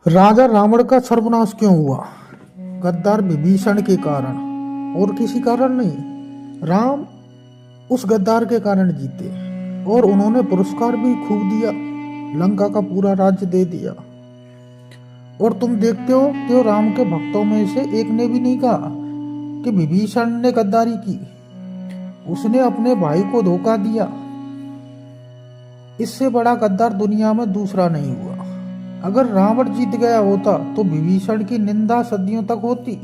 राजा रावण का सर्वनाश क्यों हुआ? गद्दार विभीषण के कारण, और किसी कारण नहीं। राम उस गद्दार के कारण जीते और उन्होंने पुरस्कार भी खूब दिया, लंका का पूरा राज्य दे दिया। और तुम देखते हो कि राम के भक्तों में से एक ने भी नहीं कहा कि विभीषण ने गद्दारी की, उसने अपने भाई को धोखा दिया। इससे बड़ा गद्दार दुनिया में दूसरा नहीं हुआ। अगर रावण जीत गया होता तो विभीषण की निंदा सदियों तक होती।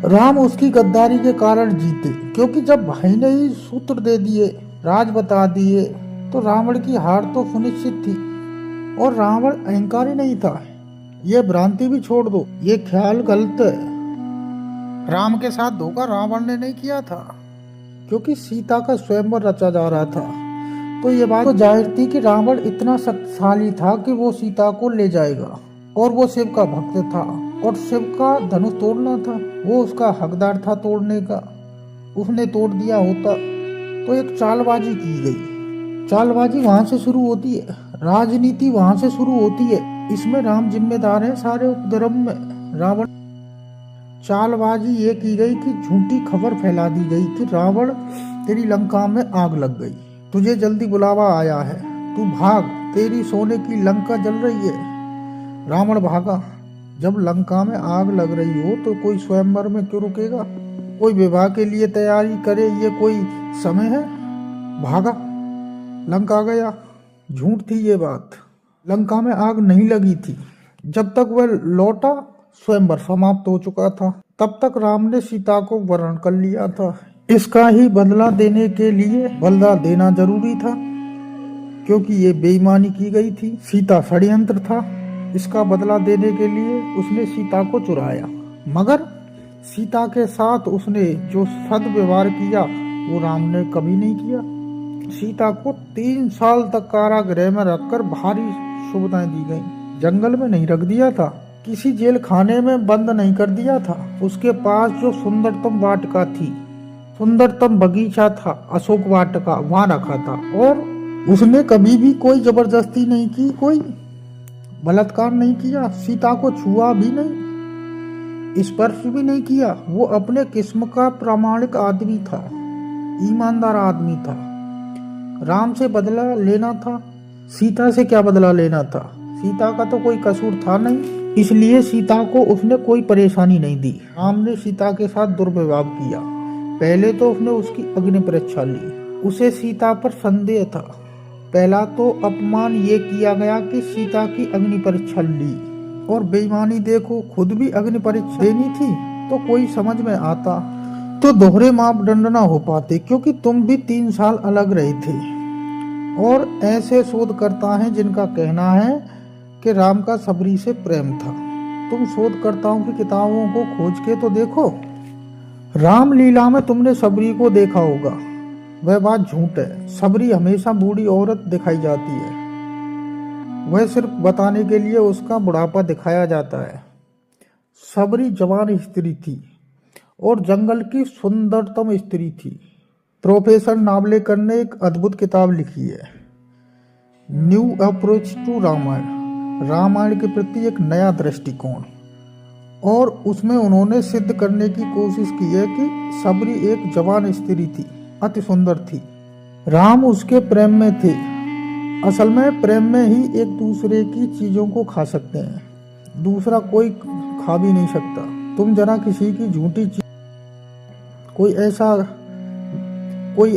राम उसकी गद्दारी के कारण जीते, क्योंकि जब भाई ने ही सूत्र दे दिए, राज बता दिए, तो रावण की हार तो सुनिश्चित थी। और रावण अहंकारी नहीं था, ये भ्रांति भी छोड़ दो, ये ख्याल गलत है। राम के साथ धोखा रावण ने नहीं किया था, क्योंकि सीता का स्वयंवर रचा जा रहा था। तो ये बात तो जाहिर थी कि रावण इतना शक्तिशाली था कि वो सीता को ले जाएगा, और वो शिव का भक्त था और शिव का धनुष तोड़ना था, वो उसका हकदार था तोड़ने का। उसने तोड़ दिया होता तो एक चालबाजी की गई। चालबाजी वहां से शुरू होती है, राजनीति वहां से शुरू होती है। इसमें राम जिम्मेदार है सारे उपद्रव में। रावण चालबाजी ये की गई कि झूठी खबर फैला दी गई कि रावण तेरी लंका में आग लग गई, तुझे जल्दी बुलावा आया है, तू भाग, तेरी सोने की लंका जल रही है। रावण भागा। जब लंका में आग लग रही हो तो कोई स्वयंवर में क्यों रुकेगा? कोई विवाह के लिए तैयारी करे, ये कोई समय है? भागा, लंका गया। झूठ थी ये बात, लंका में आग नहीं लगी थी। जब तक वह लौटा स्वयंवर समाप्त हो चुका था। तब तक राम ने सीता को वरण कर लिया था। इसका ही बदला देने के लिए बदला देना जरूरी था, क्योंकि ये बेईमानी की गई थी। सीता षड्यंत्र था। इसका बदला देने के लिए उसने सीता को चुराया, मगर सीता के साथ उसने जो सदव्यवहार किया वो राम ने कभी नहीं किया। सीता को 3 साल तक कारागृह में रखकर भारी सुविधाएं दी गई। जंगल में नहीं रख दिया था, किसी जेल खाने में बंद नहीं कर दिया था। उसके पास जो सुंदरतम वाटिका थी, सुंदरतम बगीचा था, अशोक वाटिका, वहां रखा था। और उसने कभी भी कोई जबरदस्ती नहीं की, कोई बलात्कार नहीं किया, सीता को छुआ भी नहीं, स्पर्श भी नहीं किया। वो अपने किस्म का प्रामाणिक आदमी था, ईमानदार आदमी था। राम से बदला लेना था, सीता से क्या बदला लेना था? सीता का तो कोई कसूर था नहीं, इसलिए सीता को उसने कोई परेशानी नहीं दी। राम ने सीता के साथ दुर्व्यवहार किया। पहले तो उसने उसकी अग्नि परीक्षा ली, उसे सीता पर संदेह था। पहला तो अपमान ये किया गया कि सीता की अग्नि परीक्षा ली, और बेईमानी देखो, खुद भी अग्नि परीक्षा देनी थी तो कोई समझ में आता, तो दोहरे मापदंड ना हो पाते, क्योंकि तुम भी 3 साल अलग रहे थे। और ऐसे शोधकर्ता हैं जिनका कहना है कि राम का सबरी से प्रेम था। तुम शोधकर्ताओं की किताबों को खोज के तो देखो। रामलीला में तुमने सबरी को देखा होगा, वह बात झूठ है। सबरी हमेशा बूढ़ी औरत दिखाई जाती है, वह सिर्फ बताने के लिए उसका बुढ़ापा दिखाया जाता है। सबरी जवान स्त्री थी और जंगल की सुंदरतम स्त्री थी। प्रोफेसर नावलेकर ने एक अद्भुत किताब लिखी है, new approach to Ramayana, Ramayana के प्रति एक नया दृष्टिकोण। और उसमें उन्होंने सिद्ध करने की कोशिश की है कि सबरी एक जवान स्त्री थी, अति सुंदर थी। राम उसके प्रेम में थे। असल में प्रेम में ही एक दूसरे की चीजों को खा सकते हैं, दूसरा कोई खा भी नहीं सकता। तुम जरा किसी की झूठी चीज, कोई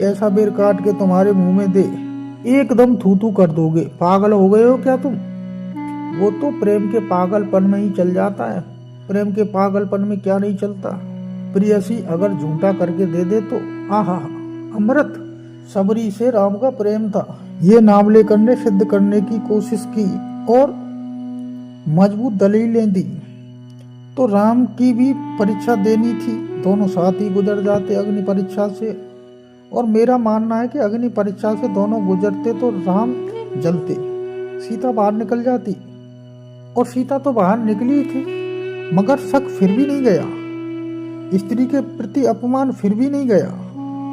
ऐसा बेर काट के तुम्हारे मुंह में दे, एकदम थू कर दोगे। पागल हो गए हो क्या तुम? वो तो प्रेम के पागलपन में ही चल जाता है। प्रेम के पागलपन में क्या नहीं चलता? प्रियसी अगर झूठा करके दे दे तो आहा अमृत। सबरी से राम का प्रेम था, ये नावलेकर ने सिद्ध करने की कोशिश की और मजबूत दलीलें दी। तो राम की भी परीक्षा देनी थी, दोनों साथ ही गुजर जाते अग्नि परीक्षा से। और मेरा मानना है कि अग्नि परीक्षा से दोनों गुजरते तो राम जलते, सीता बाहर निकल जाती। और सीता तो बाहर निकली थी, मगर शक फिर भी नहीं गया, स्त्री के प्रति अपमान फिर भी नहीं गया,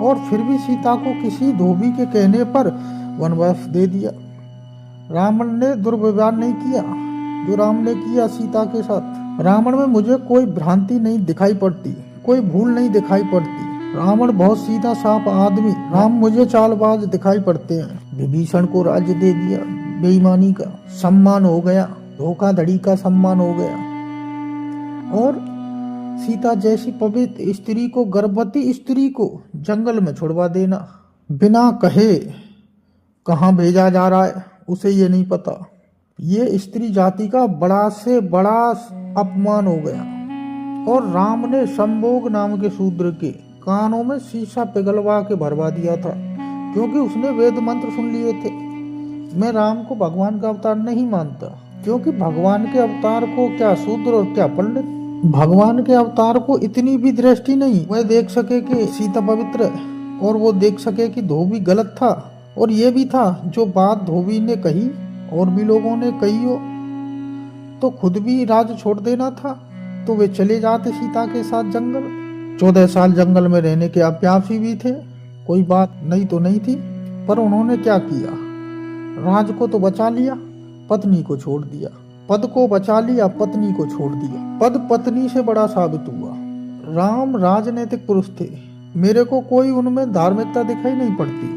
और फिर भी सीता को किसी धोबी के कहने पर वनवास दे दिया। रावण ने दुर्व्यवहार नहीं किया, जो राम ने किया सीता के साथ। रावण में मुझे कोई भ्रांति नहीं दिखाई पड़ती, कोई भूल नहीं दिखाई पड़ती। रावण बहुत सीधा साफ आदमी, राम मुझे चालबाज दिखाई पड़ते हैं। विभीषण को राज्य दे दिया, बेईमानी का सम्मान हो गया, धोखाधड़ी का सम्मान हो गया। और सीता जैसी पवित्र स्त्री को, गर्भवती स्त्री को जंगल में छुड़वा देना, बिना कहे कहाँ भेजा जा रहा है उसे ये नहीं पता। ये स्त्री जाति का बड़ा से बड़ा अपमान हो गया। और राम ने संभोग नाम के शूद्र के कानों में शीशा पिघलवा के भरवा दिया था, क्योंकि उसने वेद मंत्र सुन लिए थे। मैं राम को भगवान का अवतार नहीं मानता, क्योंकि भगवान के अवतार को क्या शूद्र और क्या पंडित, भगवान के अवतार को इतनी भी दृष्टि नहीं वह देख सके कि सीता पवित्र है, और वो देख सके कि धोबी गलत था। और ये भी था जो बात धोबी ने कही और भी लोगों ने कही हो तो खुद भी राज छोड़ देना था, तो वे चले जाते सीता के साथ जंगल। 14 साल जंगल में रहने के अभ्यासी भी थे, कोई बात नहीं तो नहीं थी। पर उन्होंने क्या किया, राज को तो बचा लिया, पत्नी को छोड़ दिया। पद को बचा लिया, पत्नी को छोड़ दिया। पद पत्नी से बड़ा साबित हुआ। राम राजनीतिक पुरुष थे, मेरे को कोई उनमें धार्मिकता दिखाई नहीं पड़ती।